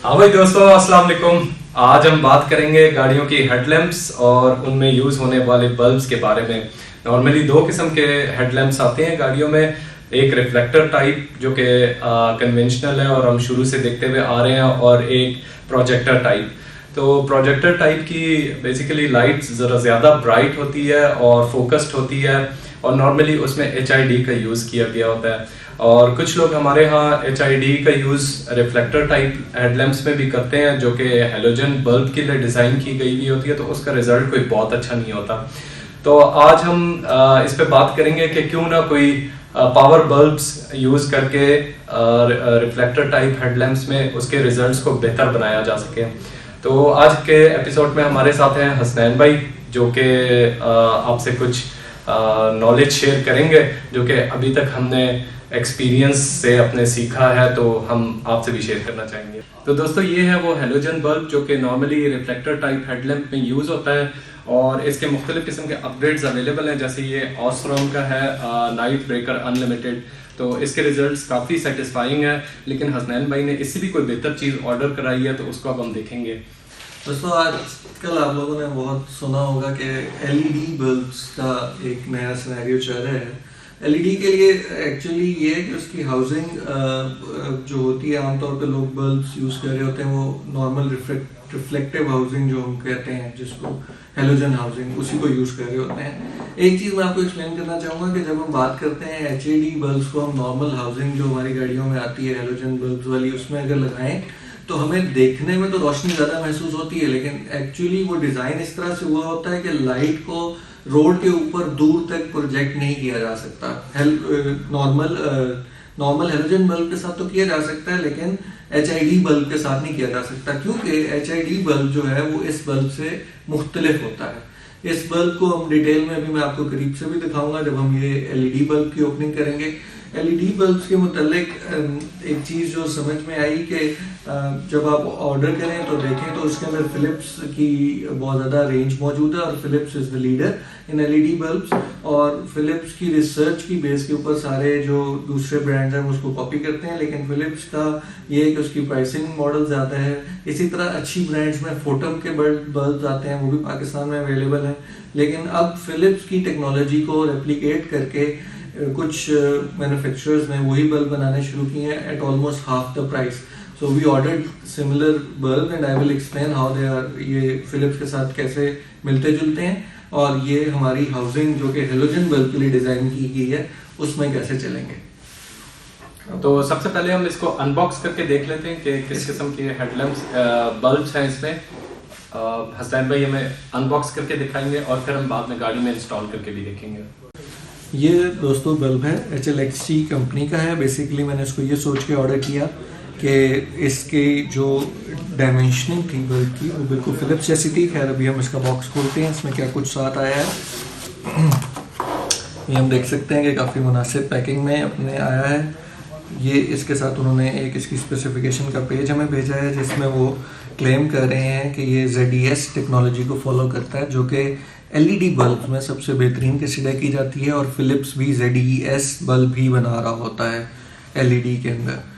हाँ भाई दोस्तों, अस्सलाम वालेकुम। आज हम बात करेंगे गाड़ियों की हेडलैम्प्स और उनमें यूज होने वाले बल्ब्स के बारे में। नॉर्मली दो किस्म के हेडलैम्प्स आते हैं गाड़ियों में। एक रिफ्लेक्टर टाइप जो कि कन्वेंशनल है और हम शुरू से देखते हुए आ रहे हैं, और एक प्रोजेक्टर टाइप। तो प्रोजेक्टर टाइप की बेसिकली लाइट ज़रा ज़्यादा ब्राइट होती है और फोकस्ड होती है, और नॉर्मली उसमें HID का यूज़ किया गया होता है। और कुछ लोग हमारे यहाँ HID का यूज़ रिफ्लेक्टर टाइप हेडलैम्प्स में भी करते हैं, जो कि हेलोजन बल्ब के लिए डिज़ाइन की गई हुई होती है, तो उसका रिजल्ट कोई बहुत अच्छा नहीं होता। तो आज हम इस पे बात करेंगे कि क्यों ना कोई पावर बल्ब्स यूज़ करके रिफ्लेक्टर टाइप हेडलैम्प्स में उसके रिजल्ट्स को बेहतर बनाया जा सके। तो आज के एपिसोड में हमारे साथ हैं हसनैन भाई, जो कि आपसे कुछ नॉलेज शेयर करेंगे, जो कि अभी तक हमने एक्सपीरियंस से अपने सीखा है, तो हम आपसे भी शेयर करना चाहेंगे। तो दोस्तों, ये है वो हेलोजन बल्ब जो कि नॉर्मली रिफ्लेक्टर टाइप हेडलैम्प में यूज़ होता है, और इसके मुख्तलिफ किस्म के अपग्रेड्स अवेलेबल हैं। जैसे ये ऑस्ट्रोम का है नाइट ब्रेकर अनलिमिटेड, तो इसके रिजल्ट्स काफ़ी सेटिस्फाइंग है। लेकिन हसनैन भाई ने इससे भी कोई बेहतर चीज़ ऑर्डर कराई है, तो उसको अब हम देखेंगे। दोस्तों, आजकल आप लोगों ने बहुत सुना होगा कि LED बल्ब्स का एक नया सिनेरियो चल रहा है। LED के लिए एक्चुअली ये है कि उसकी हाउसिंग जो होती है, आमतौर पे लोग बल्ब्स यूज़ कर रहे होते हैं वो नॉर्मल रिफ्लेक्टिव हाउसिंग जो हम कहते हैं, जिसको हेलोजन हाउसिंग, उसी को यूज़ कर रहे होते हैं। एक चीज़ मैं आपको एक्सप्लेन करना चाहूँगा कि जब हम बात करते हैं HID बल्ब्स को, हम नॉर्मल हाउसिंग जो हमारी गाड़ियों में आती है हेलोजन बल्ब्स वाली, उसमें अगर लगाएं तो हमें देखने में तो रोशनी ज़्यादा महसूस होती है, लेकिन एक्चुअली वो डिज़ाइन इस तरह से हुआ होता है कि लाइट को रोड के ऊपर दूर तक प्रोजेक्ट नहीं किया जा सकता। नॉर्मल हेलोजन बल्ब के साथ तो किया जा सकता है, लेकिन HID बल्ब के साथ नहीं किया जा सकता, क्योंकि HID बल्ब जो है वो इस बल्ब से मुख्तलिफ होता है। इस बल्ब को हम डिटेल में अभी मैं आपको करीब से भी दिखाऊंगा जब हम ये LED बल्ब की ओपनिंग करेंगे। LED बल्ब्स के मुतालिक एक चीज़ जो समझ में आई कि जब आप ऑर्डर करें तो देखें तो उसके अंदर फिलिप्स की बहुत ज़्यादा रेंज मौजूद है, और Philips is the leader in LED bulbs. और फिलिप्स की रिसर्च की बेस के ऊपर सारे जो दूसरे ब्रांड्स हैं उसको कॉपी करते हैं, लेकिन फिलिप्स का ये है कि उसकी प्राइसिंग मॉडल ज़्यादा है। इसी तरह अच्छी ब्रांड्स में फोटम के बल्ब आते हैं, वो भी पाकिस्तान में अवेलेबल हैं। लेकिन अब फिलिप्स की टेक्नोलॉजी को रेप्लिकेट करके कुछ मैन्युफैक्चरर्स ने वही बल्ब बनाने शुरू किए हैं at almost half the price. So we ordered similar bulb and I will explain how they are, ये फिलिप्स के साथ कैसे मिलते जुलते हैं, और ये हमारी हाउसिंग जो कि हेलोजन बल्ब के लिए डिज़ाइन की गई है उसमें कैसे चलेंगे। तो सबसे पहले हम इसको अनबॉक्स करके देख लेते हैं कि किस किस्म के हेडलैम्प्स बल्ब्स हैं इसमें। हसनैन भाई हमें अनबॉक्स करके दिखाएंगे, और फिर हम बाद में गाड़ी में इंस्टॉल करके भी देखेंगे। ये दोस्तों बल्ब है, HLXC कंपनी का है। बेसिकली मैंने इसको ये सोच के ऑर्डर किया कि इसकी जो डायमेंशनिंग थी बल्ब की वो बिल्कुल फिलिप्स जैसी थी। खैर अभी हम इसका बॉक्स खोलते हैं, इसमें क्या कुछ साथ आया है। ये हम देख सकते हैं कि काफ़ी मुनासिब पैकिंग में अपने आया है। ये इसके साथ उन्होंने एक इसकी स्पेसिफिकेशन का पेज हमें भेजा है, जिसमें वो क्लेम कर रहे हैं कि ये ZES टेक्नोलॉजी को फॉलो करता है, जो कि LED बल्ब में सबसे बेहतरीन कंसीडर की जाती है, और फिलिप्स भी ZES बल्ब ही बना रहा होता है LED के अंदर।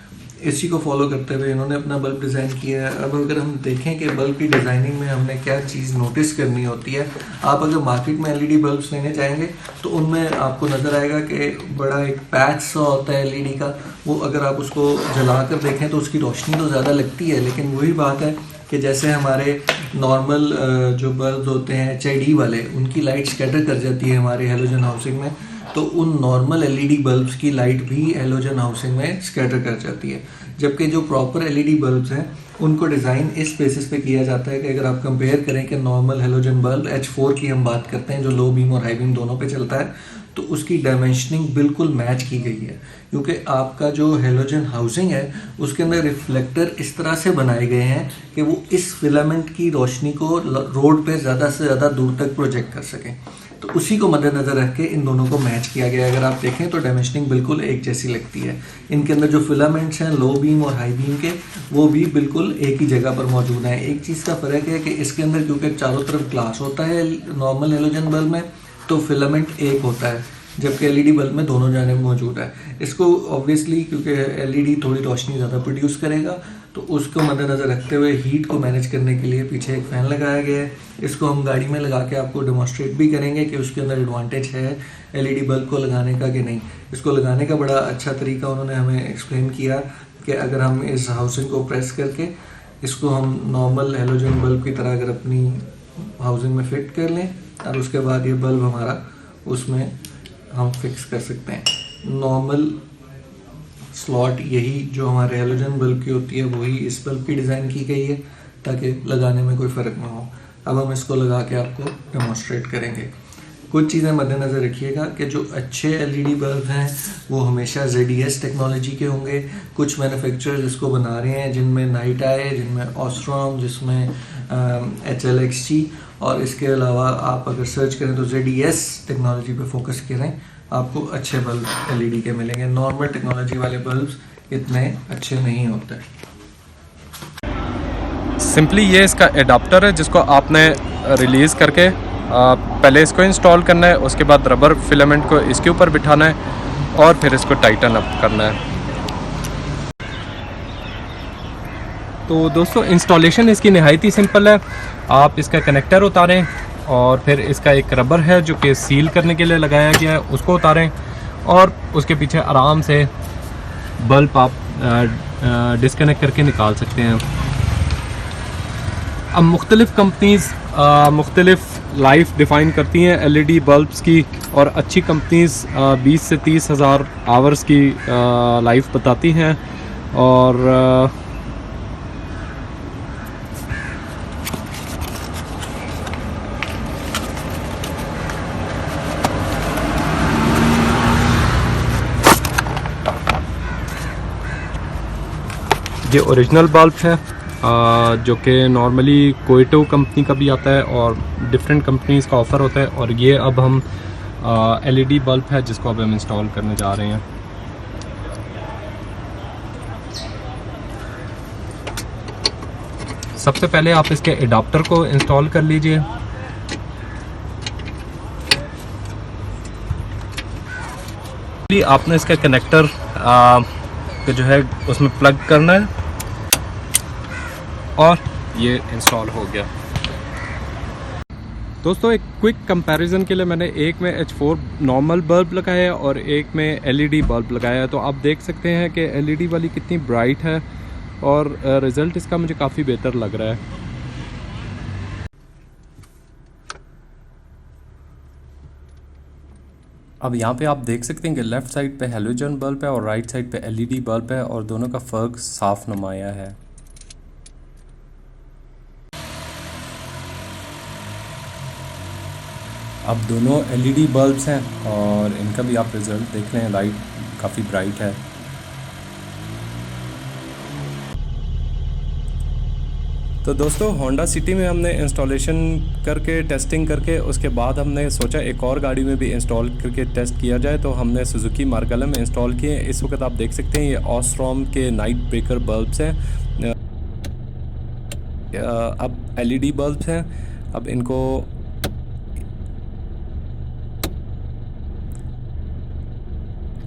इसी को फॉलो करते हुए इन्होंने अपना बल्ब डिज़ाइन किया है। अब अगर हम देखें कि बल्ब की डिज़ाइनिंग में हमने क्या चीज़ नोटिस करनी होती है, आप अगर मार्केट में LED बल्ब्स लेने जाएंगे तो उनमें आपको नज़र आएगा कि बड़ा एक पैच सा होता है LED का। वो अगर आप उसको जला कर देखें तो उसकी रोशनी तो ज़्यादा लगती है, लेकिन वही बात है कि जैसे हमारे नॉर्मल जो बल्ब होते हैं HID वाले, उनकी लाइट स्कैटर कर जाती है हमारे हेलोजन हाउसिंग में, तो उन नॉर्मल LED बल्ब्स की लाइट भी हेलोजन हाउसिंग में स्कैटर कर जाती है। जबकि जो प्रॉपर LED बल्ब्स हैं उनको डिज़ाइन इस बेसिस पे किया जाता है कि अगर आप कंपेयर करें कि नॉर्मल हेलोजन बल्ब H4 की हम बात करते हैं, जो लो बीम और हाई बीम दोनों पे चलता है, तो उसकी डायमेंशनिंग बिल्कुल मैच की गई है, क्योंकि आपका जो हेलोजन हाउसिंग है उसके अंदर रिफ्लेक्टर इस तरह से बनाए गए हैं कि वो इस फिलामेंट की रोशनी को रोड पे ज़्यादा से ज़्यादा दूर तक प्रोजेक्ट कर सकें। तो उसी को मद्देनज़र रख के इन दोनों को मैच किया गया। अगर आप देखें तो डायमेंशनिंग बिल्कुल एक जैसी लगती है। इनके अंदर जो फिलामेंट्स हैं लो बीम और हाई बीम के, वो भी बिल्कुल एक ही जगह पर मौजूद हैं। एक चीज़ का फ़र्क है कि इसके अंदर क्योंकि चारों तरफ ग्लास होता है नॉर्मल हेलोजन बल्ब में, तो फिलामेंट एक होता है, जबकि एलईडी बल्ब में दोनों जाने मौजूद है। इसको ऑब्वियसली क्योंकि एलईडी थोड़ी रोशनी ज़्यादा प्रोड्यूस करेगा, तो उसको मद्देनज़र रखते हुए हीट को मैनेज करने के लिए पीछे एक फ़ैन लगाया गया है। इसको हम गाड़ी में लगा के आपको डेमोस्ट्रेट भी करेंगे कि उसके अंदर एडवांटेज है एलईडी बल्ब को लगाने का कि नहीं। इसको लगाने का बड़ा अच्छा तरीका उन्होंने हमें एक्सप्लेन किया कि अगर हम इस हाउसिंग को प्रेस करके इसको हम नॉर्मल हेलोजन बल्ब की तरह अगर अपनी हाउसिंग में फिट कर लें और उसके बाद ये बल्ब हमारा उसमें हम फिक्स कर सकते हैं। नॉर्मल स्लॉट यही जो हमारे हेलोजन बल्ब की होती है वही इस बल्ब की डिज़ाइन की गई है ताकि लगाने में कोई फ़र्क ना हो। अब हम इसको लगा के आपको डेमोस्ट्रेट करेंगे। कुछ चीज़ें मद्देनज़र रखिएगा कि जो अच्छे एलईडी बल्ब हैं वो हमेशा ZES टेक्नोलॉजी के होंगे। कुछ मैन्युफैक्चरर्स इसको बना रहे हैं जिनमें नाइट आए, जिनमें ऑस्ट्रॉम, जिसमें HLXG, और इसके अलावा आप अगर सर्च करें तो ZES टेक्नोलॉजी पे फोकस करें, आपको अच्छे बल्ब एलईडी के मिलेंगे। नॉर्मल टेक्नोलॉजी वाले बल्ब्स इतने अच्छे नहीं होते। सिंपली ये इसका एडाप्टर है जिसको आपने रिलीज़ करके पहले इसको इंस्टॉल करना है, उसके बाद रबर फिलामेंट को इसके ऊपर बिठाना है और फिर इसको टाइटन अप करना है। तो दोस्तों इंस्टॉलेशन इसकी नहायत ही सिंपल है। आप इसका कनेक्टर उतारें और फिर इसका एक रबर है जो कि सील करने के लिए लगाया गया है, उसको उतारें और उसके पीछे आराम से बल्ब आप डिस्कनेक्ट करके निकाल सकते हैं। अब मुख्तलिफ़ कंपनीज़ मुख्तलिफ़ लाइफ डिफ़ाइन करती हैं एलईडी बल्ब्स की, और अच्छी कंपनीज़ 20 से 30 हज़ार आवर्स की लाइफ बताती हैं। और ये ओरिजिनल बल्ब है जो कि नॉर्मली कोयटो कंपनी का भी आता है और डिफरेंट कंपनीज़ का ऑफ़र होता है। और ये अब हम एलईडी बल्ब है जिसको अब हम इंस्टॉल करने जा रहे हैं। सबसे पहले आप इसके एडाप्टर को इंस्टॉल कर लीजिए। आपने इसका कनेक्टर जो है उसमें प्लग करना है और ये इंस्टॉल हो गया। दोस्तों एक क्विक कंपैरिजन के लिए मैंने एक में H4 नॉर्मल बल्ब लगाया है और एक में एलईडी बल्ब लगाया है। तो आप देख सकते हैं कि एलईडी वाली कितनी ब्राइट है और रिज़ल्ट इसका मुझे काफ़ी बेहतर लग रहा है। अब यहाँ पे आप देख सकते हैं कि लेफ़्ट साइड पे हेलोजन बल्ब है और राइट साइड पे एलईडी बल्ब है और दोनों का फ़र्क साफ नुमाया है। अब दोनों एलईडी बल्ब्स हैं और इनका भी आप रिज़ल्ट देख लें, लाइट काफ़ी ब्राइट है। तो दोस्तों होंडा सिटी में हमने इंस्टॉलेशन करके टेस्टिंग करके उसके बाद हमने सोचा एक और गाड़ी में भी इंस्टॉल करके टेस्ट किया जाए। तो हमने सुजुकी मार्गेला में इंस्टॉल किए। इस वक्त आप देख सकते हैं ये ऑस्ट्रॉम के नाइट ब्रेकर बल्ब्स हैं। अब एलईडी बल्ब्स हैं। अब इनको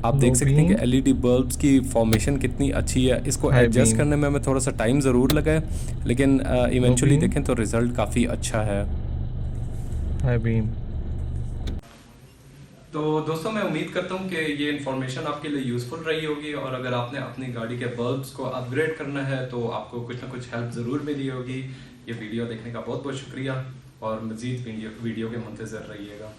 आप देख सकते हैं कि एलईडी बल्ब्स की फॉर्मेशन कितनी अच्छी है। इसको एडजस्ट करने में हमें थोड़ा सा टाइम ज़रूर लगा है, लेकिन इवेंचुअली देखें तो रिज़ल्ट काफ़ी अच्छा है। तो दोस्तों मैं उम्मीद करता हूँ कि ये इन्फॉर्मेशन आपके लिए यूज़फुल रही होगी और अगर आपने अपनी गाड़ी के बल्ब्स को अपग्रेड करना है तो आपको कुछ ना कुछ हेल्प ज़रूर मिली होगी। ये वीडियो देखने का बहुत बहुत शुक्रिया और मज़ीद वीडियो के मुंतज़र रहिएगा।